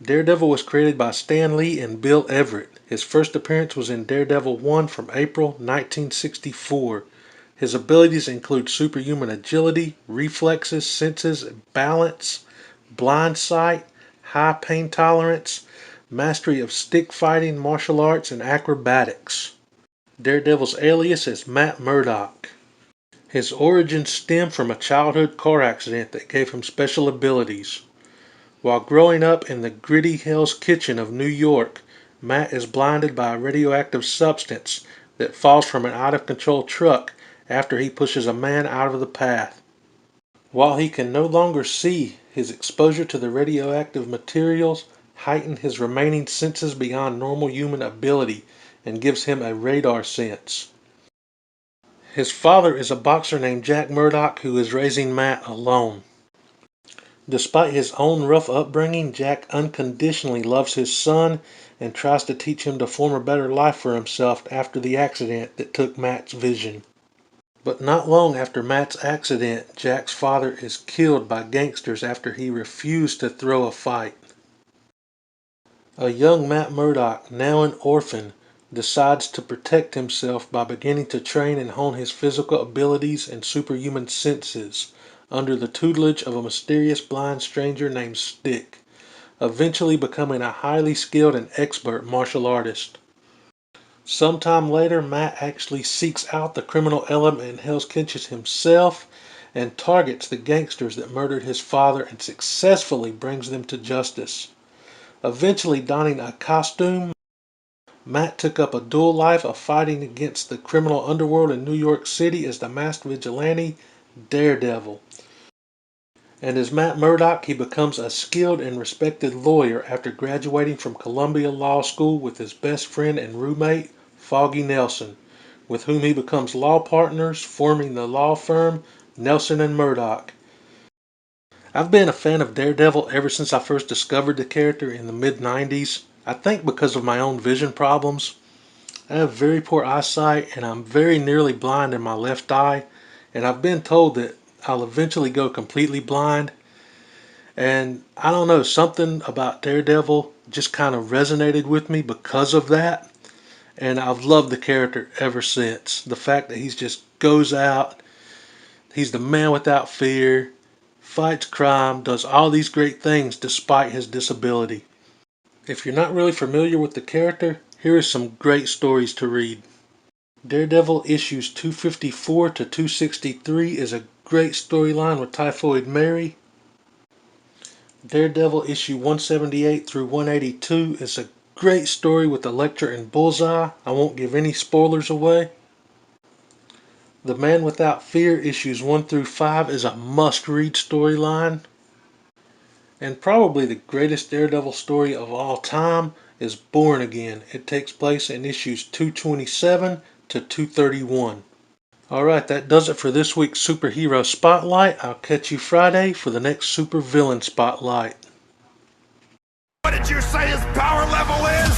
Daredevil was created by Stan Lee and Bill Everett. His first appearance was in Daredevil 1 from April 1964. His abilities include superhuman agility, reflexes, senses, balance, blind sight, high pain tolerance, mastery of stick fighting, martial arts, and acrobatics. Daredevil's alias is Matt Murdock. His origins stem from a childhood car accident that gave him special abilities. While growing up in the gritty Hell's Kitchen of New York, Matt is blinded by a radioactive substance that falls from an out-of-control truck after he pushes a man out of the path. While he can no longer see, his exposure to the radioactive materials heighten his remaining senses beyond normal human ability and gives him a radar sense. His father is a boxer named Jack Murdock who is raising Matt alone. Despite his own rough upbringing, Jack unconditionally loves his son and tries to teach him to form a better life for himself after the accident that took Matt's vision. But not long after Matt's accident, Jack's father is killed by gangsters after he refused to throw a fight. A young Matt Murdock, now an orphan, decides to protect himself by beginning to train and hone his physical abilities and superhuman senses under the tutelage of a mysterious blind stranger named Stick, eventually becoming a highly skilled and expert martial artist. Sometime later, Matt actually seeks out the criminal element in Hell's Kitchen himself and targets the gangsters that murdered his father and successfully brings them to justice. Eventually donning a costume, Matt took up a dual life of fighting against the criminal underworld in New York City as the masked vigilante Daredevil. And as Matt Murdock, he becomes a skilled and respected lawyer after graduating from Columbia Law School with his best friend and roommate, Foggy Nelson, with whom he becomes law partners, forming the law firm Nelson and Murdock. I've been a fan of Daredevil ever since I first discovered the character in the mid-90s. I think because of my own vision problems. I have very poor eyesight and I'm very nearly blind in my left eye, and I've been told that I'll eventually go completely blind. And I don't know, something about Daredevil just kind of resonated with me because of that. And I've loved the character ever since. The fact that he just goes out, he's the man without fear, fights crime, does all these great things despite his disability. If you're not really familiar with the character, here are some great stories to read. Daredevil issues 254 to 263 is a great storyline with Typhoid Mary. Daredevil issue 178 through 182 is a great story with Elektra and Bullseye. I won't give any spoilers away. The Man Without Fear issues 1 through 5 is a must-read storyline. And probably the greatest Daredevil story of all time is Born Again. It takes place in issues 227 to 231. Alright, that does it for this week's Superhero Spotlight. I'll catch you Friday for the next Supervillain Spotlight. What did you say his power level is?